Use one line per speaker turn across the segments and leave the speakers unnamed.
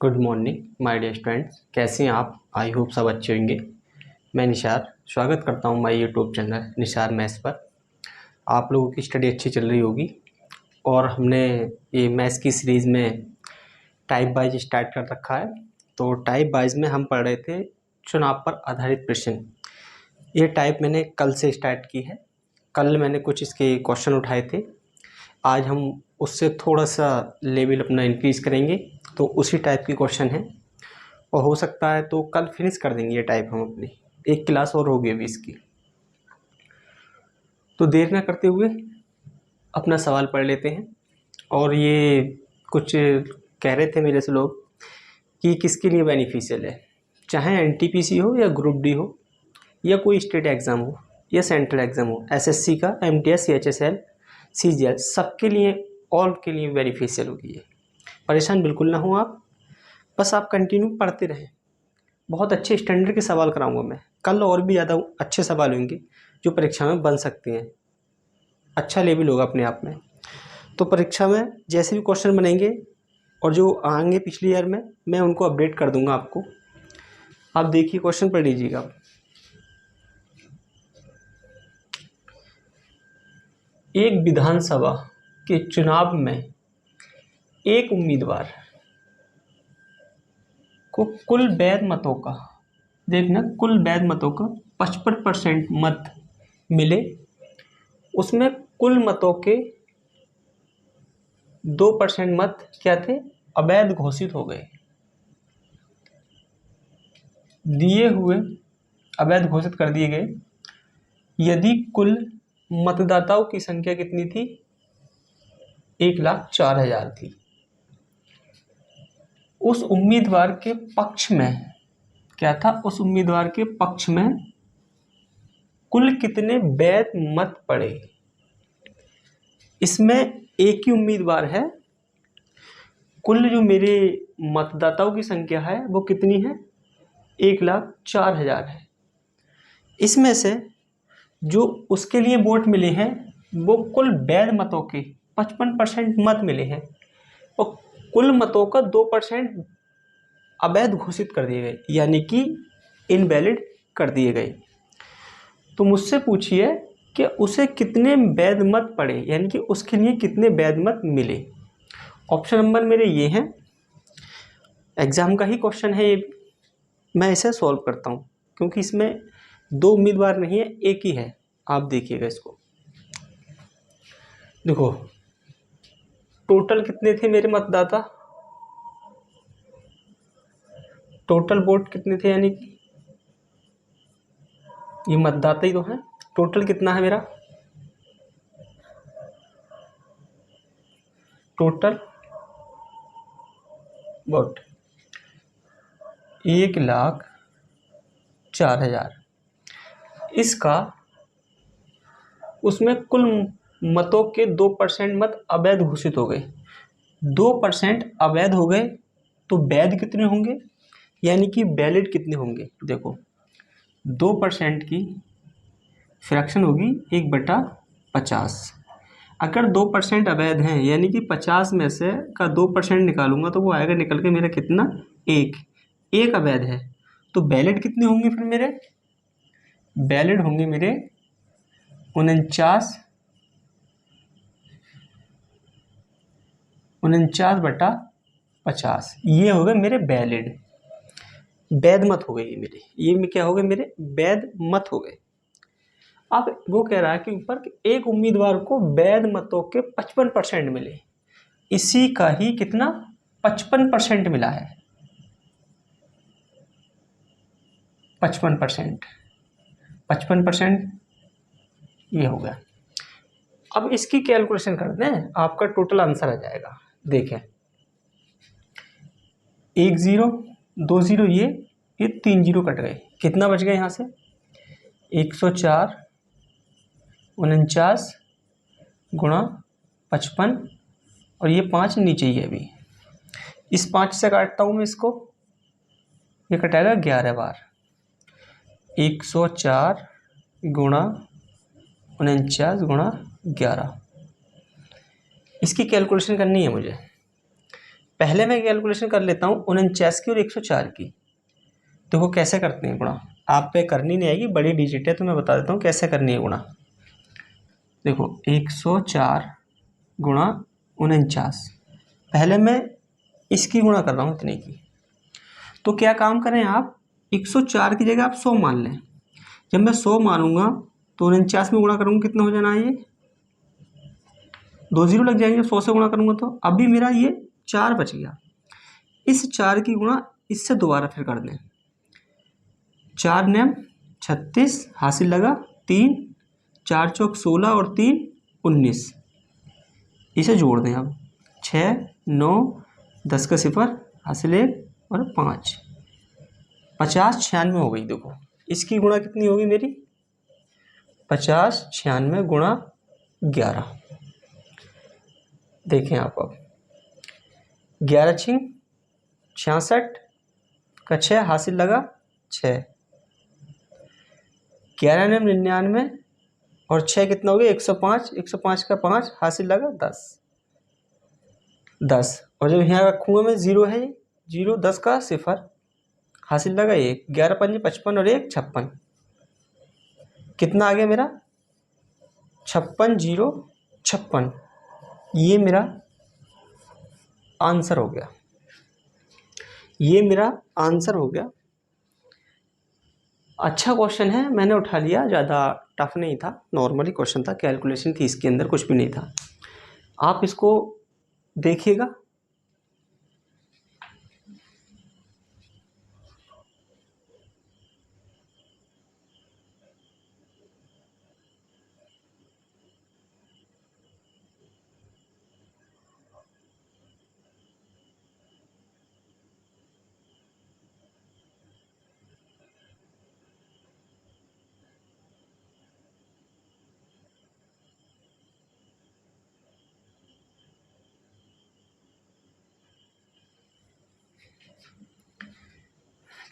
Good morning my dear students, कैसे हैं आप। आई होप सब अच्छे होंगे। मैं निशार स्वागत करता हूं my YouTube channel Nishar maths पर। आप लोगों की स्टडी अच्छी चल रही होगी और हमने ये मैथ्स की सीरीज़ में टाइप वाइज स्टार्ट कर रखा है। तो टाइप वाइज में हम पढ़ रहे थे चुनाव पर आधारित प्रश्न। ये टाइप मैंने कल से स्टार्ट की है। कल मैंने कुछ इसके क्वेश्चन उठाए थे। आज हम उससे थोड़ा सा लेवल अपना इंक्रीज़ करेंगे, तो उसी टाइप के क्वेश्चन हैं और हो सकता है तो कल फिनिश कर देंगे ये टाइप हम अपनी। एक क्लास और होगी अभी इसकी। तो देर ना करते हुए अपना सवाल पढ़ लेते हैं। और ये कुछ कह रहे थे मेरे से लोग कि किसके लिए बेनिफिशियल है, चाहे एनटीपीसी हो या ग्रुप डी हो या कोई स्टेट एग्ज़ाम हो या सेंट्रल एग्ज़ाम हो, एसएससी का, एमटीएस, सीएचएसएल, सीजीएल, सबके लिए, ऑल के लिए बेनिफिशियल होगी ये। परेशान बिल्कुल ना हो आप, बस आप कंटिन्यू पढ़ते रहें। बहुत अच्छे स्टैंडर्ड के सवाल कराऊंगा मैं कल, और भी ज़्यादा अच्छे सवाल होंगे जो परीक्षा में बन सकते हैं। अच्छा लेवल होगा अपने आप में। तो परीक्षा में जैसे भी क्वेश्चन बनेंगे और जो आएंगे पिछली ईयर में, मैं उनको अपडेट कर दूंगा आपको। आप देखिए, क्वेश्चन पढ़ लीजिएगा। एक विधानसभा के चुनाव में एक उम्मीदवार को कुल वैध मतों का, देखना, कुल वैध मतों का 55% मत मिले। उसमें कुल मतों के 2% मत क्या थे, अवैध घोषित हो गए। दिए हुए अवैध घोषित कर दिए गए यदि कुल मतदाताओं की संख्या कितनी थी, 1,04,000 थी। उस उम्मीदवार के पक्ष में क्या था, उस उम्मीदवार के पक्ष में कुल कितने वैध मत पड़े। इसमें एक ही उम्मीदवार है, कुल जो मेरे मतदाताओं की संख्या है वो कितनी है, 1,04,000 है। इसमें से जो उसके लिए वोट मिले हैं वो कुल वैध मतों के 55% मत मिले हैं और कुल मतों का 2% अवैध घोषित कर दिए गए, यानी कि इनवैलिड कर दिए गए। तो मुझसे पूछिए कि उसे कितने वैध मत पड़े, यानी कि उसके लिए कितने वैध मत मिले। ऑप्शन नंबर मेरे ये हैं, एग्जाम का ही क्वेश्चन है ये। मैं इसे सॉल्व करता हूँ क्योंकि इसमें दो उम्मीदवार नहीं है, एक ही है। आप देखिएगा इसको। देखो, टोटल कितने थे मेरे मतदाता, टोटल वोट कितने थे, यानी कि ये मतदाता ही तो है। टोटल कितना है मेरा, टोटल वोट 1,04,000। इसका उसमें कुल मतों के 2% मत अवैध घोषित हो गए। 2% अवैध हो गए तो वैध कितने होंगे, यानी कि वैलिड कितने होंगे। देखो, 2% की फ्रैक्शन होगी 1/50। अगर 2% अवैध हैं, यानी कि 50 में से का 2% निकालूंगा तो वो आएगा निकल के मेरा कितना, एक अवैध है। तो वैलिड कितने होंगे फिर मेरे, वैलिड होंगे मेरे 49/50। ये हो गए मेरे वैलिड, वैध मत हो गए ये मेरे। ये में क्या हो गए, मेरे वैध मत हो गए। अब वो कह रहा है कि ऊपर एक उम्मीदवार को वैध मतों के 55% मिले, इसी का ही कितना 55% मिला है, 55%। ये हो गया। अब इसकी कैलकुलेशन कर दें, आपका टोटल आंसर आ जाएगा। देखें, 1 0 2 0, ये 3 0 कट गए, कितना बच गया यहाँ से, 104 49 गुणा 55 और ये 5 नीचे ही है अभी। इस 5 से काटता हूँ मैं इसको, ये कटाएगा 11 बार। 104 गुणा 49 गुणा 11, इसकी कैलकुलेशन करनी है मुझे। पहले मैं कैलकुलेशन कर लेता हूँ 49 की और 104 की। देखो कैसे करते हैं गुणा, आप पे करनी नहीं आएगी, बड़ी डिजिट है तो मैं बता देता हूँ कैसे करनी है गुणा। देखो 104 गुणा 49, पहले मैं इसकी गुणा कर रहा हूँ इतने की। तो क्या काम करें आप, 104 की जगह आप 100 मान लें। जब मैं 100 मानूंगा तो 49 में गुणा करूँगा, कितना हो जाना है, ये 2 जीरो लग जाएंगे 100 से गुणा करूँगा तो। अभी मेरा ये 4 बच गया, इस 4 की गुणा इससे दोबारा फिर कर दें। 4 नेम 36 हासिल लगा 3, 4 चौक 16 और 3 19, इसे जोड़ दें अब। 6 9 10 का 0 हासिल 1 और 5, 50 96 हो गई। देखो इसकी गुणा कितनी होगी मेरी, 50 96 गुणा 11। देखें आप अब, 11 छिंग 66 का 6 हासिल लगा 6, 11 नेम 99 और 6 कितना हो गया 105, 105 का 5 हासिल लगा 10, और जब यहाँ रखूँगा मैं 0 है, 0 10 का 0 हासिल लगा 1, 11 पंजे 55 और 1 56, कितना आ गया मेरा 56 0 56, ये मेरा आंसर हो गया, ये मेरा आंसर हो गया। अच्छा क्वेश्चन है, मैंने उठा लिया, ज़्यादा टफ नहीं था, नॉर्मली क्वेश्चन था, कैलकुलेशन थी इसके अंदर, कुछ भी नहीं था। आप इसको देखिएगा।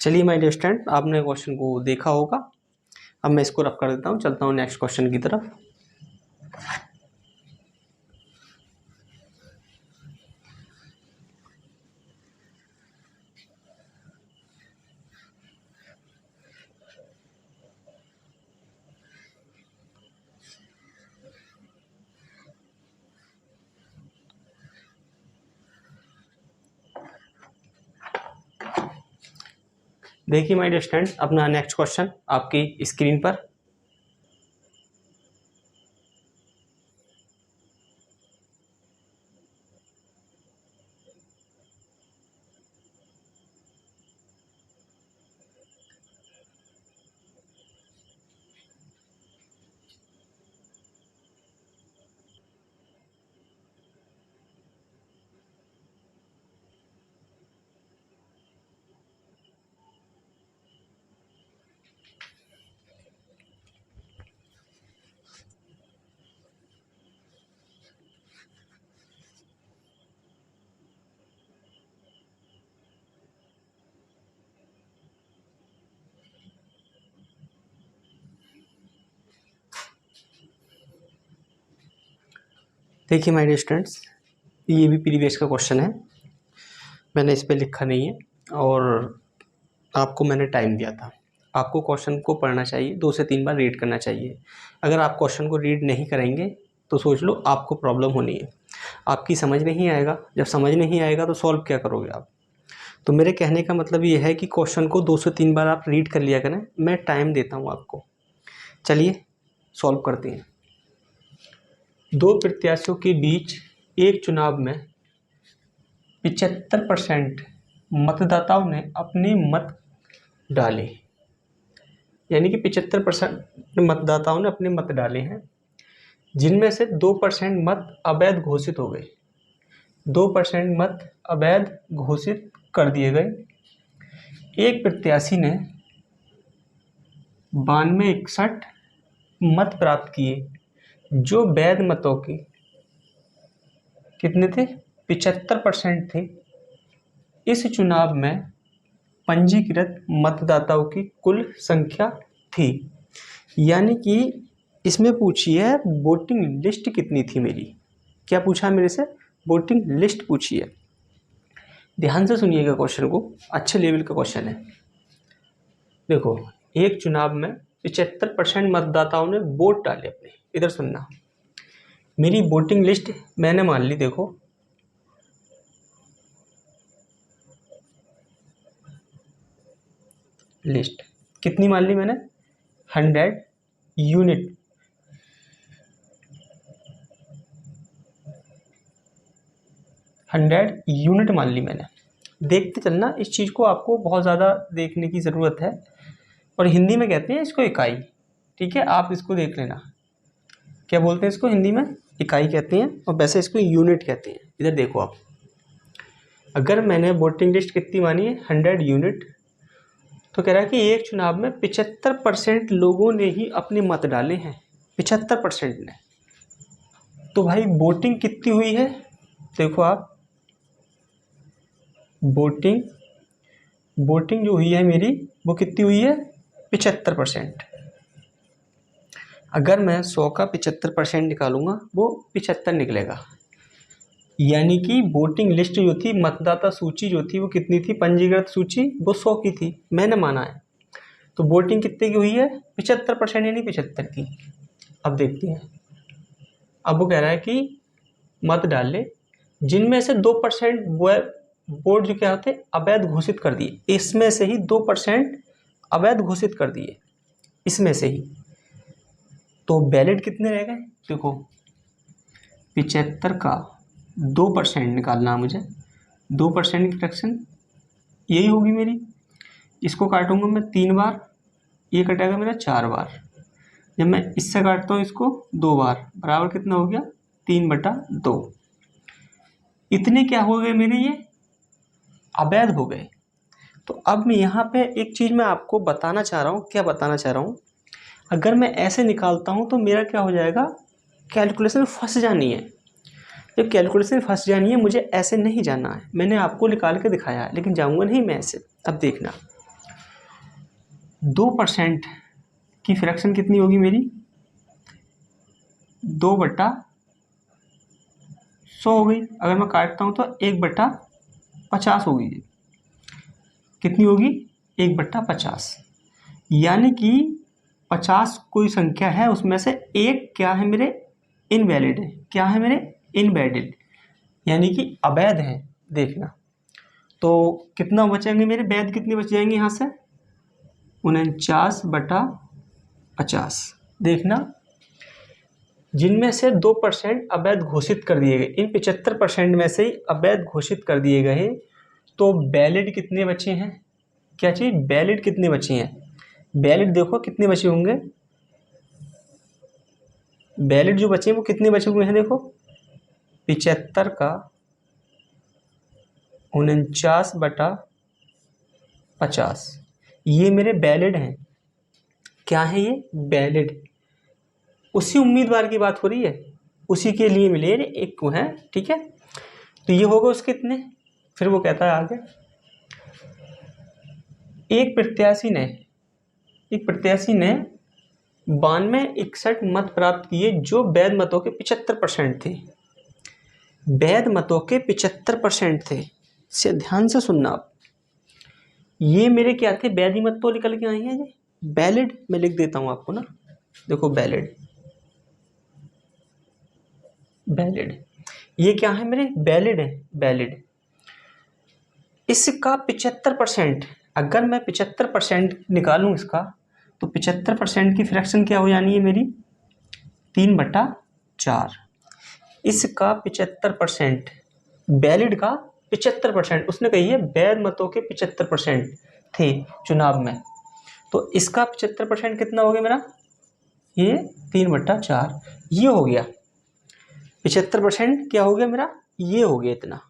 चलिए माय डियर स्टूडेंट, आपने क्वेश्चन को देखा होगा। अब मैं इसको रफ कर देता हूँ, चलता हूँ नेक्स्ट क्वेश्चन की तरफ। देखिए माय डियर स्टूडेंट, अपना नेक्स्ट क्वेश्चन आपकी स्क्रीन पर। देखिए माय डियर स्टूडेंट्स, ये भी प्रीवियस का क्वेश्चन है, मैंने इस पे लिखा नहीं है और आपको मैंने टाइम दिया था। आपको क्वेश्चन को पढ़ना चाहिए, 2 से 3 बार रीड करना चाहिए। अगर आप क्वेश्चन को रीड नहीं करेंगे तो सोच लो आपको प्रॉब्लम होनी है, आपकी समझ नहीं आएगा। जब समझ नहीं आएगा तो सॉल्व क्या करोगे आप। तो मेरे कहने का मतलब ये है कि क्वेश्चन को 2 से 3 बार आप रीड कर लिया करें, मैं टाइम देता हूँ आपको। चलिए सॉल्व करते हैं। 2 प्रत्याशियों के बीच एक चुनाव में 75% मतदाताओं ने अपने मत डाले, यानी कि 75% मतदाताओं ने अपने मत डाले हैं, जिनमें से 2% मत अवैध घोषित हो गए, 2% मत अवैध घोषित कर दिए गए। एक प्रत्याशी ने 9261 मत प्राप्त किए, जो वैध मतों के कितने थे, 75% थे। इस चुनाव में पंजीकृत मतदाताओं की कुल संख्या थी, यानी कि इसमें पूछी है वोटिंग लिस्ट कितनी थी मेरी। क्या पूछा है मेरे से, वोटिंग लिस्ट पूछी है। ध्यान से सुनिएगा क्वेश्चन को, अच्छे लेवल का क्वेश्चन है। देखो, एक चुनाव में 75% मतदाताओं ने वोट डाले अपने। इधर सुनना, मेरी वोटिंग लिस्ट मैंने मान ली। देखो, लिस्ट कितनी मान ली मैंने? 100 यूनिट। 100 यूनिट मान ली मैंने। देखते चलना, इस चीज़ को आपको बहुत ज़्यादा देखने की ज़रूरत है। और हिंदी में कहते हैं इसको इकाई, ठीक है, आप इसको देख लेना। क्या बोलते हैं इसको हिंदी में? इकाई कहते हैं, और वैसे इसको यूनिट कहते हैं। इधर देखो आप, अगर मैंने वोटिंग लिस्ट कितनी मानी है? 100 यूनिट। तो कह रहा है कि एक चुनाव में 75% लोगों ने ही अपने मत डाले हैं। 75% ने। तो भाई वोटिंग कितनी हुई है? देखो आप, वोटिंग जो हुई है मेरी, वो कितनी हुई है? 75%। अगर मैं 100 का 75% निकालूंगा, वो 75 निकलेगा। यानी कि वोटिंग लिस्ट जो थी, मतदाता सूची जो थी, वो कितनी थी? पंजीकृत सूची वो 100 की थी, मैंने माना है। तो वोटिंग कितने की हुई है? 75%, यानी 75 की। अब देखते हैं, अब वो कह रहा है कि मत डाले जिनमें से 2% वोट जो क्या होते अवैध घोषित कर दिए। इसमें से ही 2% अवैध घोषित कर दिए, इसमें से ही। तो वैलिड कितने रह गए? देखो, 75 का 2% निकालना है मुझे। 2% की फ्रैक्शन यही होगी मेरी। इसको काटूंगा मैं 3 बार, ये कटेगा मेरा 4 बार। जब मैं इससे काटता हूँ इसको 2 बार, बराबर कितना हो गया? 3/2। इतने क्या हो गए मेरे? ये अवैध हो गए। तो अब मैं यहाँ पे एक चीज़ मैं आपको बताना चाह रहा हूँ। क्या बताना चाह रहा हूँ? अगर मैं ऐसे निकालता हूँ तो मेरा क्या हो जाएगा? कैलकुलेशन फंस जानी है। जब कैलकुलेशन फंस जानी है, मुझे ऐसे नहीं जाना है। मैंने आपको निकाल के दिखाया है, लेकिन जाऊँगा नहीं मैं ऐसे। अब देखना, 2% की फ्रैक्शन कितनी होगी मेरी? 2/100 हो गई। अगर मैं काटता हूँ तो 1/50 होगी। कितनी होगी? 1/50। यानी कि 50 कोई संख्या है, उसमें से एक क्या है मेरे? इनवैलिड है। क्या है मेरे? इनवैलिड, यानी कि अवैध है। देखना, तो कितना बचेंगे मेरे? वैध कितने बच जाएंगे यहाँ से? 49/50। देखना, जिनमें से 2% अवैध घोषित कर दिए गए, इन 75% में से ही अवैध घोषित कर दिए गए। तो वैलिड कितने बचे हैं? क्या चीज़? वैलिड कितने बचे हैं? वैलिड देखो कितने बचे होंगे। वैलिड जो बचे हैं वो कितने बचे हुए हैं? देखो, 75 का 49/50, ये मेरे वैलिड हैं। क्या है ये? वैलिड। उसी उम्मीदवार की बात हो रही है, उसी के लिए मिले एक को है, ठीक है। तो ये होगा उसके कितने? फिर वो कहता है आगे, एक प्रत्याशी ने 9261 मत प्राप्त किए जो वैध मतों के 75% थे। वैध मतों के 75% थे। से ध्यान से सुनना आप, ये मेरे क्या थे? वैध मत तो निकल के आए हैं। ये वैलिड मैं लिख देता हूँ आपको ना। देखो, वैलिड ये क्या है मेरे? वैलिड है। वैलिड, इसका 75%, अगर मैं 75% निकालूं इसका, तो 75% की फ्रैक्शन क्या हो जानी है मेरी? 3/4। इसका 75%, वैलिड का 75%, उसने कही है वैध मतों के 75% थे चुनाव में। तो इसका 75% कितना हो गया मेरा? ये 3/4। ये हो गया 75%। क्या हो गया मेरा? ये हो गया इतना।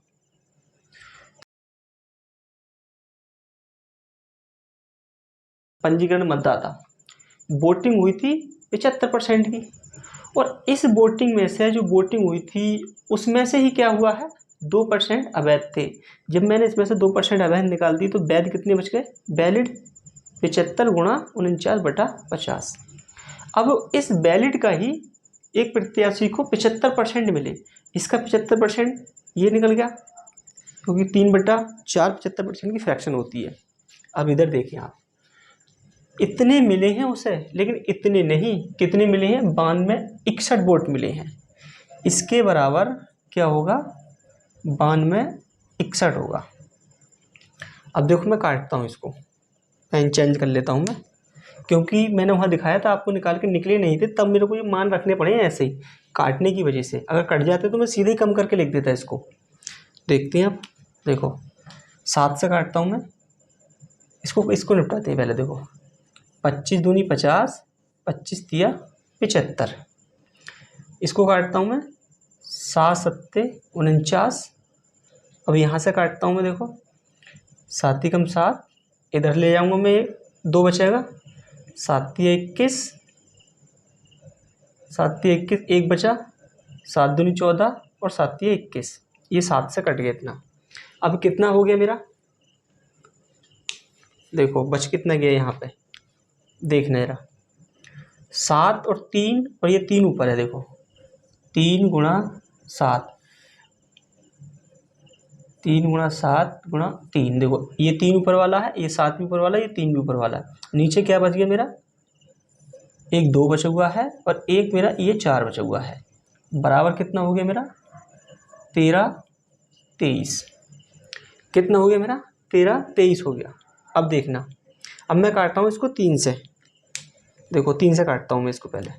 पंजीकरण मतदाता, वोटिंग हुई थी 75% की, और इस वोटिंग में से जो वोटिंग हुई थी उसमें से ही क्या हुआ है? 2% अवैध थे। जब मैंने इसमें से 2% अवैध निकाल दी, तो वैध कितने बच गए? वैलिड 75 गुणा 49/50। अब इस वैलिड का ही एक प्रत्याशी को 75% मिले, इसका 75% ये निकल गया, क्योंकि 3/4 75% की फ्रैक्शन होती है। अब इधर देखिए आप, इतने मिले हैं उसे, लेकिन इतने नहीं, कितने मिले हैं, 92 वोल्ट मिले हैं। इसके बराबर क्या होगा, 92 होगा। अब देखो मैं काटता हूँ इसको, पेन चेंज कर लेता हूँ मैं, क्योंकि मैंने वहाँ दिखाया था आपको निकाल के निकले नहीं थे, तब मेरे को ये मान रखने पड़े हैं ऐसे ही काटने की वजह से। अगर कट जाते तो मैं सीधे ही कम करके लिख देता इसको। देखते हैं आप, देखो 7 से काटता हूँ मैं इसको निपटाते हैं पहले। देखो 25 दूनी 50, 25 तिया 75। इसको काटता हूँ मैं 7 सत्ते 49। अब यहाँ से काटता हूँ मैं, देखो 7 ही कम 7, इधर ले जाऊँगा मैं, 2 बचेगा, 7 तिया 21, 7 तिया 21, 1 बचा, 7 दूनी 14 और 7 तिया 21। ये 7 से कट गया इतना। अब कितना हो गया मेरा, देखो बच कितना गया यहाँ पे, देखना जरा, 7 और 3, और ये 3 ऊपर है, देखो 3 गुणा 7, 3 गुणा 7 गुणा 3, देखो ये 3 ऊपर वाला है, ये 7 भी ऊपर वाला है, ये 3 भी ऊपर वाला है। नीचे क्या बच गया मेरा, एक 2 बचा हुआ है और एक मेरा ये 4 बचा हुआ है। बराबर कितना हो गया मेरा, 13 23। कितना हो गया मेरा, 13 23 हो गया। अब देखना, अब मैं काटता हूँ इसको 3 से, देखो 3 से काटता हूँ मैं इसको पहले।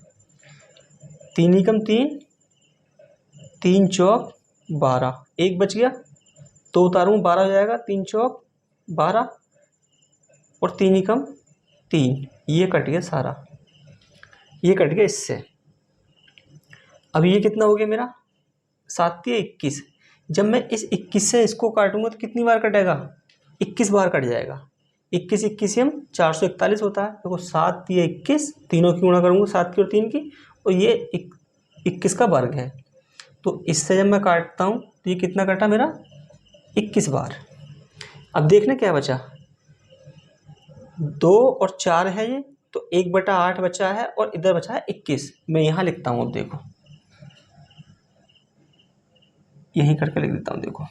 3 ही कम 3, 3 चौक 12, 1 बच गया, 2 उतारूँ 12 हो जाएगा, 3 चौक 12 और 3 ही कम 3, ये कट गया सारा, ये कट गया इससे। अब ये कितना हो गया मेरा, 7 तिया 21। जब मैं इस 21 से इसको काटूंगा तो कितनी बार कटेगा, 21 बार कट जाएगा। 21 21 हम 441 होता है। देखो 7 तिया 21, तीनों की गुणा करूँगा, 7 की और 3 की, और ये 21 का वर्ग है। तो इससे जब मैं काटता हूँ तो ये कितना कटा मेरा, 21 बार। अब देखना क्या बचा, 2 और 4 है ये, तो 1/8 बचा है और इधर बचा है 21। मैं यहाँ लिखता हूँ, अब देखो यहीं करके लिख देता हूँ, देखो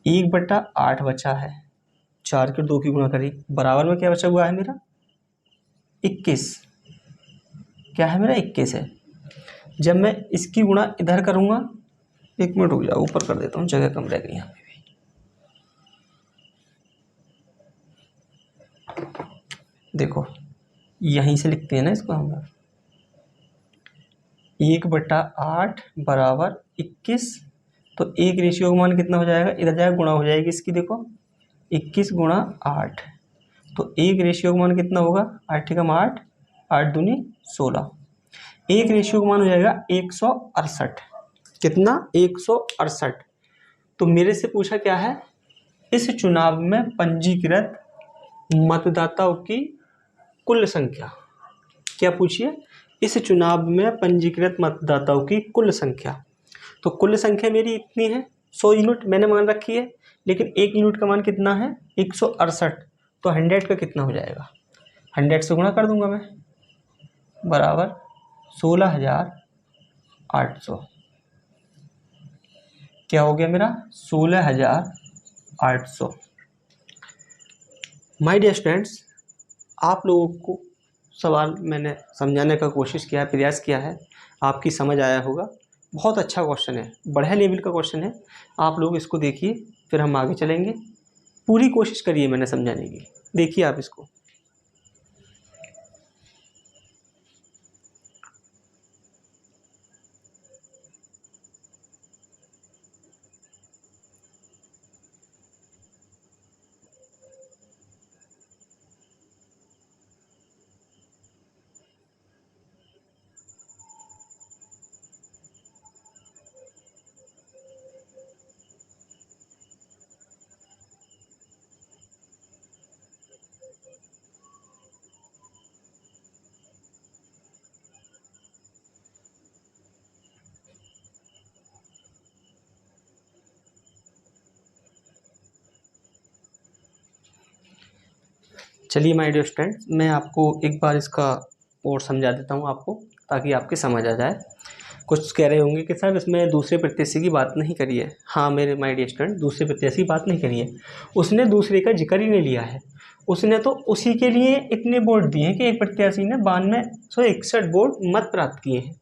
1/8 बचा है, 4 की 2 की गुणा करी, बराबर में क्या बचा हुआ है मेरा, 21। क्या है मेरा, 21 है। जब मैं इसकी गुणा इधर करूँगा, 1 मिनट हो गया, ऊपर कर देता हूँ, जगह कम रह गई यहाँ पे भी। देखो यहीं से लिखते हैं ना इसको हम, 1/8 बराबर 21। तो एक रेशियो का मान कितना हो जाएगा, इधर जाएगा गुणा हो जाएगी इसकी, देखो 21 गुणा 8, तो एक रेशियो का मान कितना होगा, 8 एकम 8, 8 दूनी 16। एक रेशियो का मान हो जाएगा 168। कितना, 168। तो मेरे से पूछा क्या है, इस चुनाव में पंजीकृत मतदाताओं की कुल संख्या। क्या पूछिए, इस चुनाव में पंजीकृत मतदाताओं की कुल संख्या। तो कुल संख्या मेरी इतनी है, 100 यूनिट मैंने मान रखी है, लेकिन 1 यूनिट का मान कितना है, 168। तो 100 का कितना हो जाएगा, 100 से गुणा कर दूंगा मैं, बराबर 16,800। क्या हो गया मेरा, 16,800। माय डियर स्टूडेंट्स, आप लोगों को सवाल मैंने समझाने का कोशिश किया है, प्रयास किया है, आपकी समझ आया होगा। बहुत अच्छा क्वेश्चन है, बढ़िया लेवल का क्वेश्चन है। आप लोग इसको देखिए, फिर हम आगे चलेंगे। पूरी कोशिश करिए मैंने समझाने की, देखिए आप इसको। चलिए माय डियर स्टूडेंट्स, मैं आपको एक बार इसका और समझा देता हूँ आपको, ताकि आपकी समझ आ जाए। कुछ कह रहे होंगे कि सर इसमें दूसरे प्रत्याशी की बात नहीं करी है। हाँ मेरे माय डियर स्टूडेंट, दूसरे प्रत्याशी की बात नहीं करी है, उसने दूसरे का जिक्र ही नहीं लिया है। उसने तो उसी के लिए इतने वोट दिए हैं कि एक प्रत्याशी ने 9261 वोट मत प्राप्त किए हैं,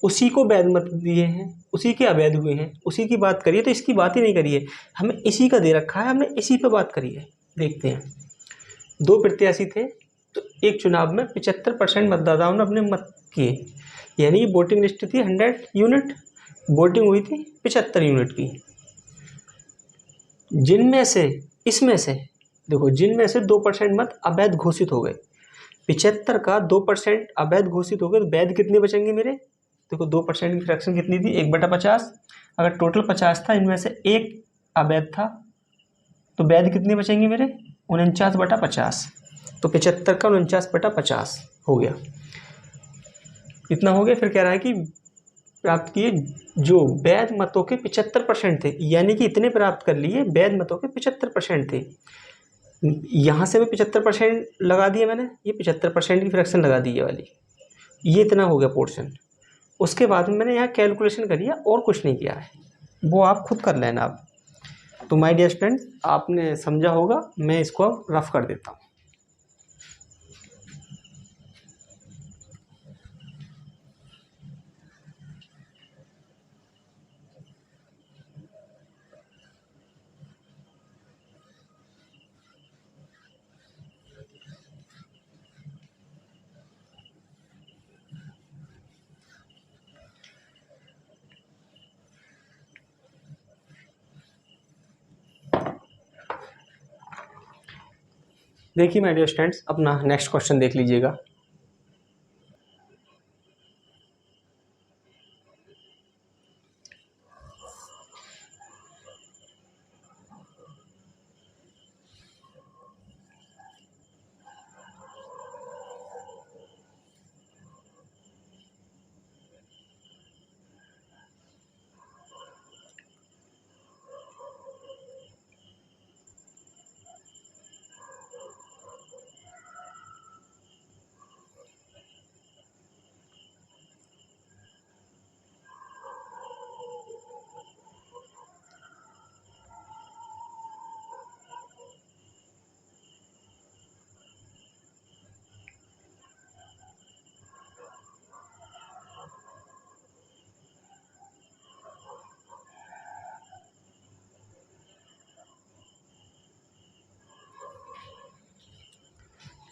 उसी को वैध मत दिए हैं, उसी के अवैध हुए हैं, उसी की बात करिए। तो इसकी बात ही नहीं करी है, हमें इसी का दे रखा है, हमने इसी पे बात करी है। देखते हैं, 2 प्रत्याशी थे तो एक चुनाव में 75% मतदाताओं ने अपने मत किए, यानी वोटिंग लिस्ट थी 100 यूनिट, वोटिंग हुई थी 75 यूनिट की। जिनमें से इसमें से देखो, जिनमें से 2% मत अवैध घोषित हो गए, 75 का 2% अवैध घोषित हो गए, तो वैध कितने बचेंगे मेरे? देखो 2% की फ्रैक्शन कितनी थी, 1/50। अगर टोटल 50 था, इनमें से एक अवैध था, तो वैध कितने बचेंगे मेरे? 49/50। तो 75 का 49/50 हो गया, इतना हो गया। फिर कह रहा है कि प्राप्त किए जो वैध मतों के 75% थे, यानी कि इतने प्राप्त कर लिए, वैध मतों के 75% थे। यहाँ से मैं 75% लगा दिया मैंने, ये 75% की फ्रैक्शन लगा दी ये वाली, ये इतना हो गया पोर्शन। उसके बाद में मैंने यहाँ कैलकुलेशन करी है और कुछ नहीं किया है, वो आप खुद कर लेना आप। तो माय डियर स्टूडेंट, आपने समझा होगा, मैं इसको अब रफ कर देता हूँ। देखिए माय डियर स्टूडेंट्स, अपना नेक्स्ट क्वेश्चन देख लीजिएगा।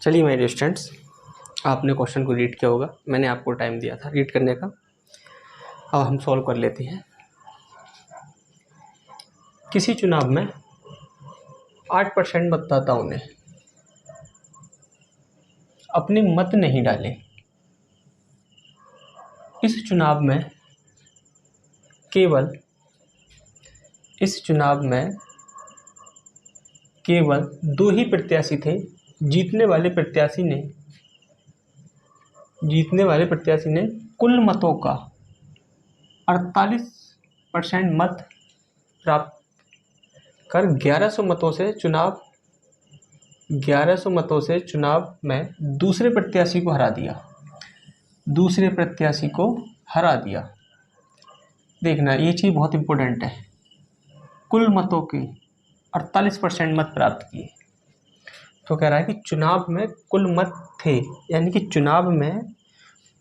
चलिए माय डियर स्टूडेंट्स, आपने क्वेश्चन को रीड किया होगा, मैंने आपको टाइम दिया था रीड करने का। अब हम सॉल्व कर लेते हैं। किसी चुनाव में 8% मतदाताओं ने अपने मत नहीं डाले। इस चुनाव में केवल 2 ही प्रत्याशी थे। जीतने वाले प्रत्याशी ने कुल मतों का 48% मत प्राप्त कर 1100 मतों से चुनाव में दूसरे प्रत्याशी को हरा दिया। देखना, ये चीज़ बहुत इंपॉर्टेंट है। कुल मतों के 48% मत प्राप्त किए, तो कह रहा है कि चुनाव में कुल मत थे, यानी कि चुनाव में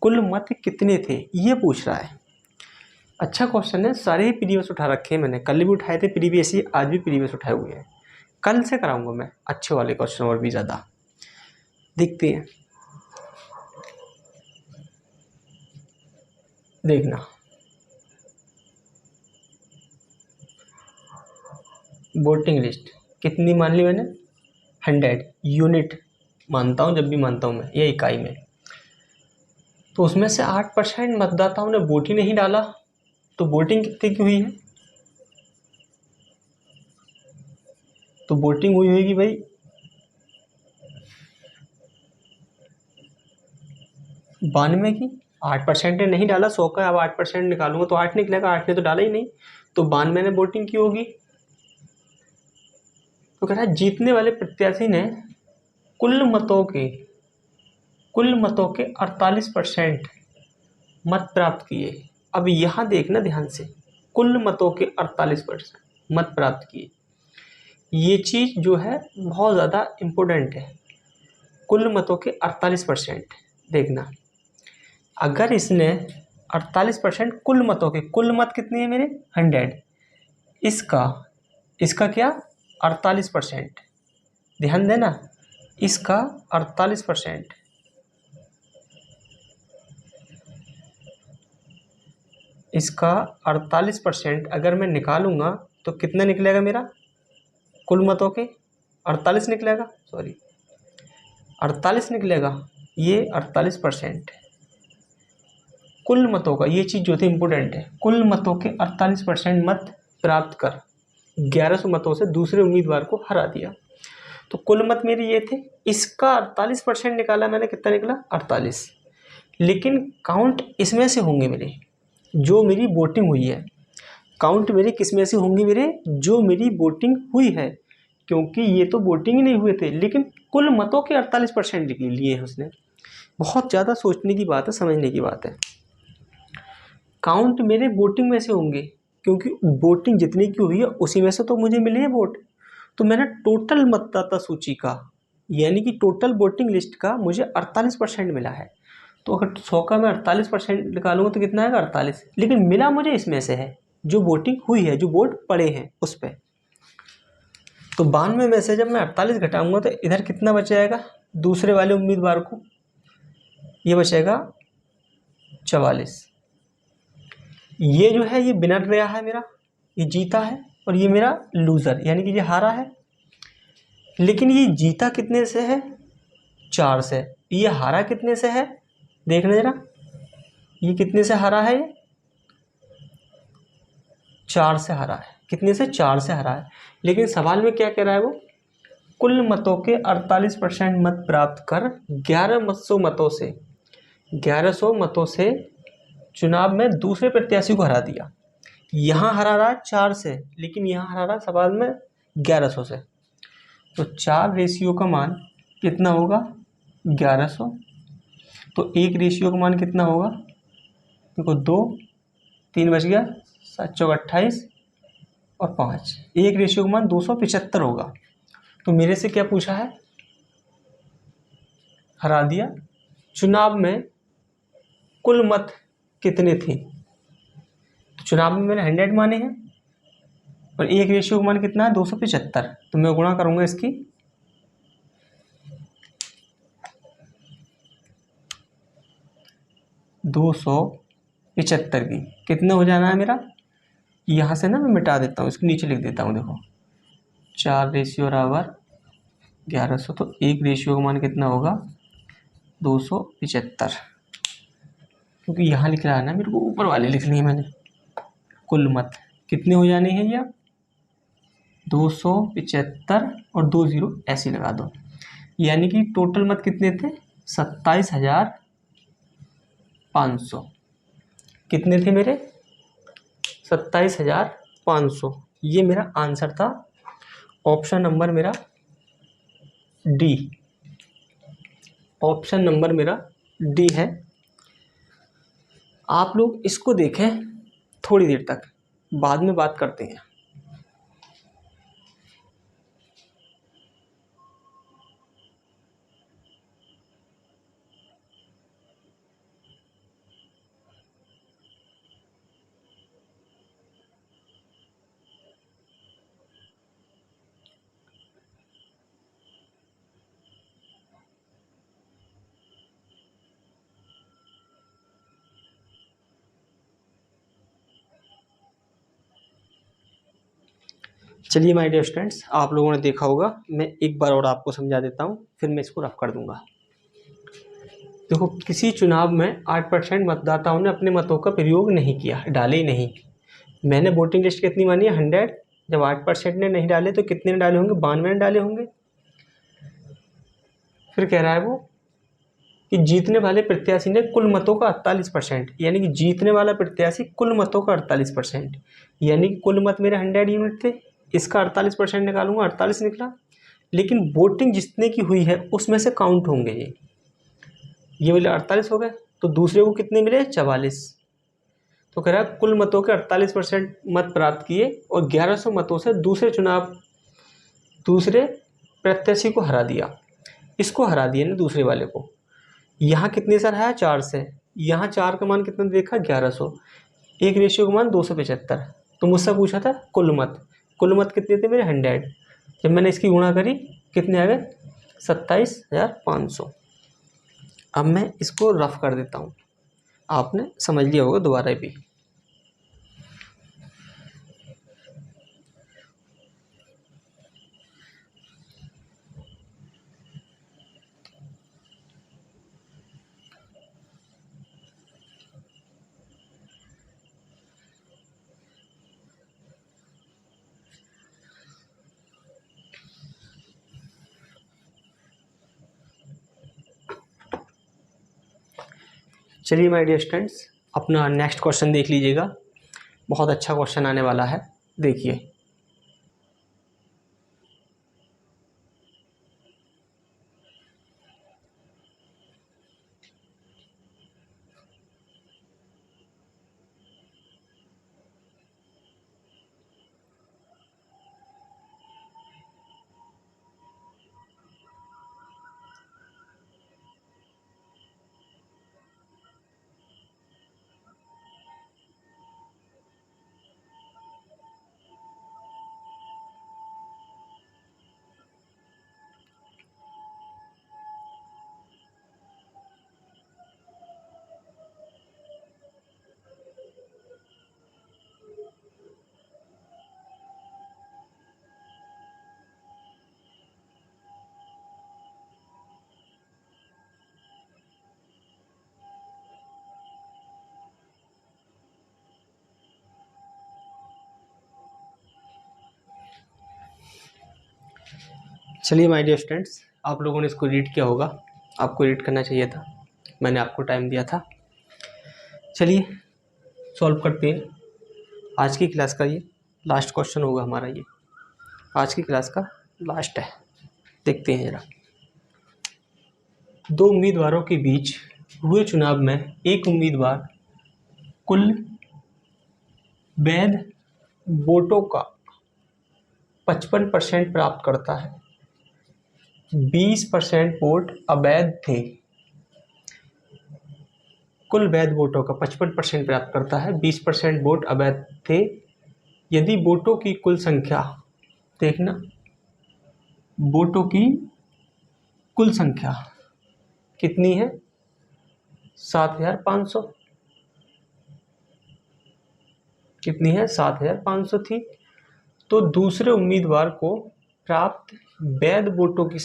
कुल मत कितने थे, ये पूछ रहा है। अच्छा क्वेश्चन है, सारे ही प्रीवियस उठा रखे हैं मैंने, कल भी उठाए थे प्रीवियस ही, आज भी प्रीवियस उठाए हुए हैं। कल से कराऊंगा मैं अच्छे वाले क्वेश्चन और भी ज़्यादा। देखते हैं, देखना वोटिंग लिस्ट कितनी मान ली मैंने, 100 यूनिट मानता हूँ, जब भी मानता हूँ मैं ये इकाई में। तो उसमें से 8% मतदाताओं ने वोट ही नहीं डाला, तो वोटिंग कितनी की हुई है? तो वोटिंग हुई होगी भाई 92 की। 8% ने नहीं डाला, 100 का अब 8% निकालूंगा तो 8 निकलेगा, 8 ने तो डाला ही नहीं, तो 92 ने वोटिंग की होगी। तो कह रहा है जीतने वाले प्रत्याशी ने कुल मतों के 48% मत प्राप्त किए। अब यहाँ देखना ध्यान से, कुल मतों के 48% मत प्राप्त किए। ये चीज़ जो है बहुत ज़्यादा इम्पोर्टेंट है। कुल मतों के 48% देखना, अगर इसने 48% कुल मतों के, कुल मत कितने हैं मेरे 100, इसका क्या 48%, ध्यान देना, इसका 48%, इसका 48% अगर मैं निकालूंगा तो कितना निकलेगा मेरा, कुल मतों के 48 निकलेगा, सॉरी 48 निकलेगा। ये 48% कुल मतों का, ये चीज़ जो थी इम्पोर्टेंट है, कुल मतों के 48% मत प्राप्त कर 1100 मतों से दूसरे उम्मीदवार को हरा दिया। तो कुल मत मेरे ये थे, इसका 48% निकाला मैंने, कितना निकला 48। लेकिन काउंट इसमें से होंगे मेरे, जो मेरी वोटिंग हुई है, काउंट मेरे किस में से होंगी मेरे, जो मेरी वोटिंग हुई है, क्योंकि ये तो वोटिंग ही नहीं हुए थे, लेकिन कुल मतों के 48% लिए हैं उसने। बहुत ज़्यादा सोचने की बात है, समझने की बात है। काउंट मेरे वोटिंग में से होंगे, क्योंकि वोटिंग जितनी की हुई है उसी में से तो मुझे मिले हैं वोट। तो मैंने टोटल मतदाता सूची का, यानी कि टोटल वोटिंग लिस्ट का मुझे 48% मिला है। तो अगर 100 का मैं 48% निकालूंगा तो कितना आएगा 48, लेकिन मिला मुझे इसमें से है, जो वोटिंग हुई है, जो वोट पड़े हैं उस पर। तो 92 में से जब मैं 48 घटाऊंगा तो इधर कितना बच जाएगा, दूसरे वाले उम्मीदवार को ये बचेगा 44। ये जो है ये विनर रहा है मेरा, ये जीता है, और ये मेरा लूज़र यानी कि ये हारा है। लेकिन ये जीता कितने से है, 4 से। ये हारा कितने से है, देखना जरा, ये कितने से हारा है, ये 4 से हारा है। कितने से, 4 से हारा है। लेकिन सवाल में क्या कह रहा है वो, कुल मतों के 48% मत प्राप्त कर 1100 मतों से चुनाव में दूसरे प्रत्याशी को हरा दिया। यहाँ हरा रहा 4 से, लेकिन यहाँ हरा रहा सवाल में 1100 से। तो 4 रेशियो का मान कितना होगा, 1100। तो 1 रेशियो का मान कितना होगा, देखो 2, 3 बच गया, 7 चौक 28 और 5, 1 रेशियो का मान 275 होगा। तो मेरे से क्या पूछा है, हरा दिया। चुनाव में कुल मत कितने थे, तो चुनाव में मैंने 100 माने हैं, और 1 रेशियो का मान कितना है 275। तो मैं गुणा करूंगा इसकी, दो 275 की, कितने हो जाना है मेरा, यहाँ से ना मैं मिटा देता हूँ, इसको नीचे लिख देता हूँ। देखो 4 रेशियो बराबर 1100, तो 1 रेशियो का मान कितना होगा 275, क्योंकि यहाँ लिख रहा है ना मेरे को, ऊपर वाले लिखनी है मैंने। कुल मत कितने हो जाने हैं, या 275 और 2 0 ऐसे लगा दो, यानी कि टोटल मत कितने थे 27,500। कितने थे मेरे 27,500। ये मेरा आंसर था, ऑप्शन नंबर मेरा डी, ऑप्शन नंबर मेरा डी है। आप लोग इसको देखें थोड़ी देर तक, बाद में बात करते हैं। चलिए माय डियर स्टूडेंट्स, आप लोगों ने देखा होगा, मैं एक बार और आपको समझा देता हूँ, फिर मैं इसको रफ कर दूंगा। देखो, किसी चुनाव में 8% मतदाताओं ने अपने मतों का प्रयोग नहीं किया, डाले ही नहीं। मैंने वोटिंग लिस्ट कितनी मानी है 100, जब 8% ने नहीं डाले तो कितने ने डाले होंगे, 92 ने डाले होंगे। फिर कह रहा है वो कि जीतने वाले प्रत्याशी ने कुल मतों का 48%, यानी कि जीतने वाला प्रत्याशी कुल मतों का 48%, यानी कि कुल मत मेरे 100 यूनिट थे, इसका 48% निकालूंगा, 48 निकला। लेकिन वोटिंग जितने की हुई है उसमें से काउंट होंगे ये वाले 48 हो गए, तो दूसरे को कितने मिले 44। तो कह रहा है कुल मतों के 48% मत प्राप्त किए और 1100 मतों से दूसरे प्रत्याशी को हरा दिया। इसको हरा दिया ना दूसरे वाले को। यहाँ कितने से हराया? 4 से। यहाँ 4 का मान कितना देखा? 1100। एक रेशियो का मान 275। तो मुझसे पूछा था कुल मत। कुल मत कितने थे मेरे? 100। जब मैंने इसकी गुणा करी कितने आ गए? 27,500। अब मैं इसको रफ कर देता हूँ, आपने समझ लिया होगा दोबारा भी। चलिए माय डियर स्टूडेंट्स, अपना नेक्स्ट क्वेश्चन देख लीजिएगा। बहुत अच्छा क्वेश्चन आने वाला है, देखिए। चलिए माय डियर स्टूडेंट्स, आप लोगों ने इसको रीड किया होगा, आपको रीड करना चाहिए था, मैंने आपको टाइम दिया था। चलिए सॉल्व करते हैं। आज की क्लास का ये लास्ट क्वेश्चन होगा हमारा, ये आज की क्लास का लास्ट है। देखते हैं जरा। 2 उम्मीदवारों के बीच हुए चुनाव में एक उम्मीदवार कुल वैध वोटों का 55% प्राप्त करता है, 20% वोट अवैध थे। कुल वैध वोटों का 55% प्राप्त करता है, 20% वोट अवैध थे। यदि वोटों की कुल संख्या, देखना, वोटों की कुल संख्या कितनी है? 7,500। कितनी है? 7,500 थी। तो दूसरे उम्मीदवार को प्राप्त वैध वोटों की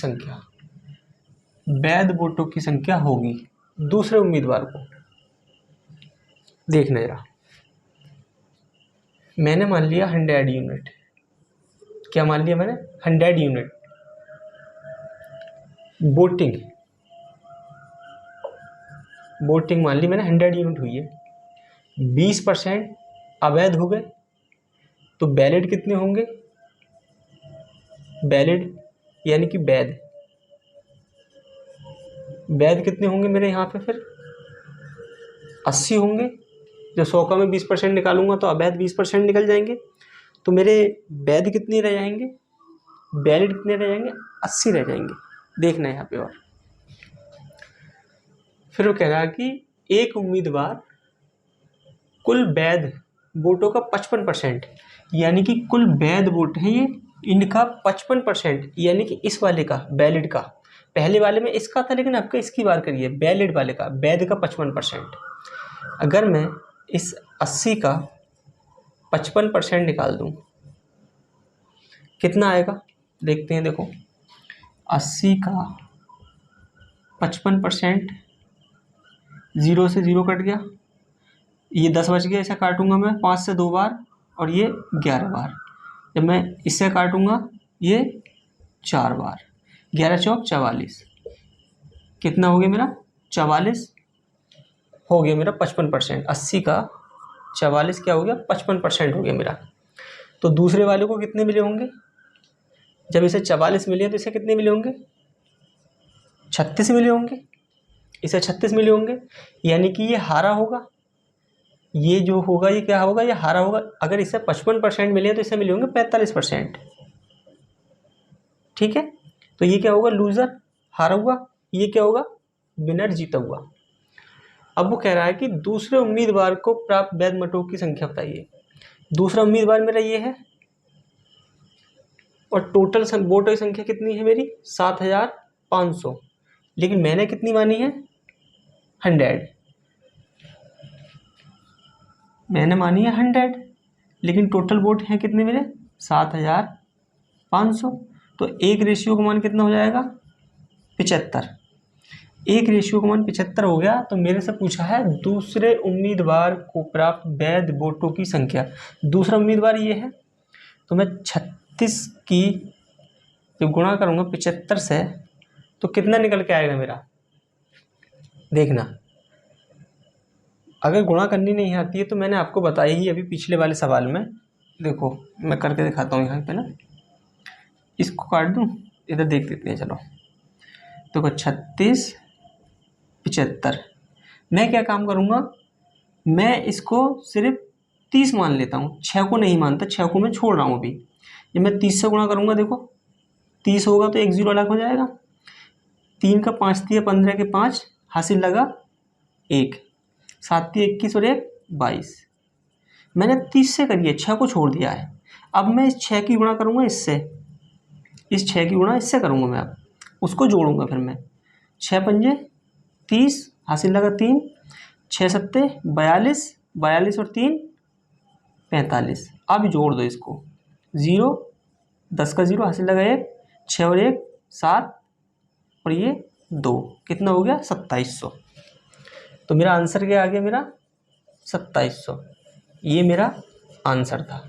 संख्या होगी दूसरे उम्मीदवार को। देखना जरा, मैंने मान लिया 100 यूनिट। क्या मान लिया मैंने? 100 यूनिट वोटिंग मान ली मैंने, 100 यूनिट हुई है। 20% अवैध हो गए, तो वैलिड कितने होंगे? वैलिड यानी कि वैध कितने होंगे मेरे यहाँ पे? फिर 80 होंगे। जब 100 का मैं 20% निकालूंगा तो अवैध 20% निकल जाएंगे। तो मेरे वैध कितने रह जाएंगे? वैलिड कितने रह जाएंगे? 80 रह जाएंगे। देखना यहाँ पे। और फिर वो कह रहा है कि एक उम्मीदवार कुल वैध वोटों का 55%, यानी कि कुल वैध वोट है ये, इनका 55%, यानी कि इस वाले का, वैलिड का। पहले वाले में इसका था, लेकिन आपका इसकी बात करिए, वैलिड वाले का, वैध का 55%। अगर मैं इस 80 का 55% निकाल दूं, कितना आएगा? देखते हैं। देखो, 80 का 55%, 0 से 0 कट गया, ये 10 बच गया। इसे काटूंगा मैं 5 से 2 बार, और ये 11 बार। जब मैं इससे काटूंगा ये 4 बार, 11 चौक 44। कितना हो गया मेरा? 44 हो गया मेरा 55%। 80 का 44 क्या हो गया? 55% हो गया मेरा। तो दूसरे वाले को कितने मिले होंगे? जब इसे 44 मिले तो इसे कितने मिले होंगे? 36 मिले होंगे। इसे 36 मिले होंगे, यानी कि ये हारा होगा, ये जो होगा ये क्या होगा, ये हारा होगा। अगर इसे 55% मिले तो इसे मिले होंगे 45%। ठीक है, तो ये क्या होगा, लूजर हारा हुआ, ये क्या होगा, विनर जीता हुआ। अब वो कह रहा है कि दूसरे उम्मीदवार को प्राप्त वैध मतों की संख्या बताइए। दूसरा उम्मीदवार मेरा ये है और टोटल वोटों की संख्या कितनी है मेरी, 7500, लेकिन मैंने कितनी मानी है, 100। मैंने मानी है 100, लेकिन टोटल वोट हैं कितने मेरे, 7500। तो 1 रेशियो का मान कितना हो जाएगा, 75। 1 रेशियो का मान 75 हो गया। तो मेरे से पूछा है दूसरे उम्मीदवार को प्राप्त वैध वोटों की संख्या। दूसरा उम्मीदवार ये है, तो मैं 36 की जब गुणा करूँगा 75 से तो कितना निकल के आएगा मेरा, देखना। अगर गुणा करनी नहीं आती है तो मैंने आपको बताया ही अभी पिछले वाले सवाल में। देखो मैं करके दिखाता हूँ यहाँ पे ना, इसको काट दूँ, इधर देख लेते हैं। चलो देखो 36 75। मैं क्या काम करूँगा, मैं इसको सिर्फ 30 मान लेता हूँ, 6 को नहीं मानता, 6 को मैं छोड़ रहा हूँ अभी। ये मैं 30 से गुणा करूँगा, देखो 30 होगा तो 1 0 अलग हो जाएगा। 3 का 5 दिया, 15 के 5 हासिल लगा 1, 7 दिए 21 और 1 22। मैंने 30 से करिए, 6 को छोड़ दिया है। अब मैं इस 6 की गुणा करूँगा इससे, इस 6 की गुणा इससे करूँगा मैं, अब उसको जोड़ूंगा। फिर मैं 6 पंजे 30 हासिल लगा 3, 6 सत्ते 42, 42 और 3 45। अब जोड़ दो इसको, 0 10 का 0 हासिल लगा 1, 6 और 1 7 और ये 2, कितना हो गया 2700। तो मेरा आंसर क्या आ गया, मेरा 2700। ये मेरा आंसर था,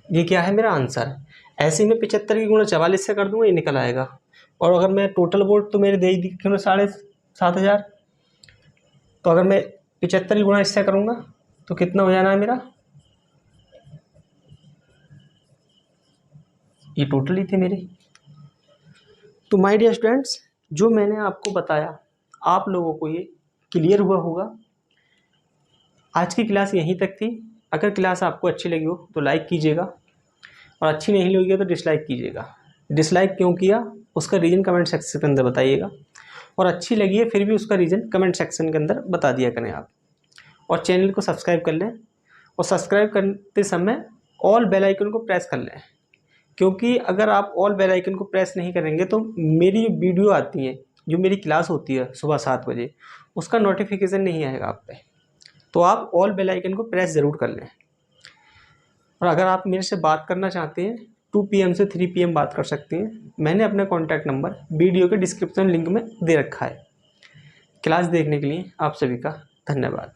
ये क्या है मेरा आंसर। ऐसे ही मैं 75 की गुणा 44 से कर दूंगा, ये निकल आएगा। और अगर मैं टोटल वोट तो मेरे दे ही दिखे 7500, तो अगर मैं 75 की गुणा इससे करूँगा तो कितना हो जाना है मेरा, ये टोटल ही थे मेरे। तो माय डियर स्टूडेंट्स, जो मैंने आपको बताया आप लोगों को ये क्लियर हुआ होगा। आज की क्लास यहीं तक थी। अगर क्लास आपको अच्छी लगी हो तो लाइक कीजिएगा, और अच्छी नहीं लगी हो तो डिसलाइक कीजिएगा। डिसलाइक क्यों किया उसका रीज़न कमेंट सेक्शन के अंदर बताइएगा, और अच्छी लगी है फिर भी उसका रीज़न कमेंट सेक्शन के अंदर बता दिया करें आप। और चैनल को सब्सक्राइब कर लें, और सब्सक्राइब करते समय ऑल बेल आइकन को प्रेस कर लें, क्योंकि अगर आप ऑल बेल आइकन को प्रेस नहीं करेंगे तो मेरी वीडियो आती है, जो मेरी क्लास होती है सुबह 7 बजे, उसका नोटिफिकेशन नहीं आएगा आप पे। तो आप ऑल बेल आइकन को प्रेस ज़रूर कर लें। और अगर आप मेरे से बात करना चाहते हैं 2 PM से 3 PM बात कर सकते हैं। मैंने अपना कॉन्टैक्ट नंबर वीडियो के डिस्क्रिप्शन लिंक में दे रखा है। क्लास देखने के लिए आप सभी का धन्यवाद।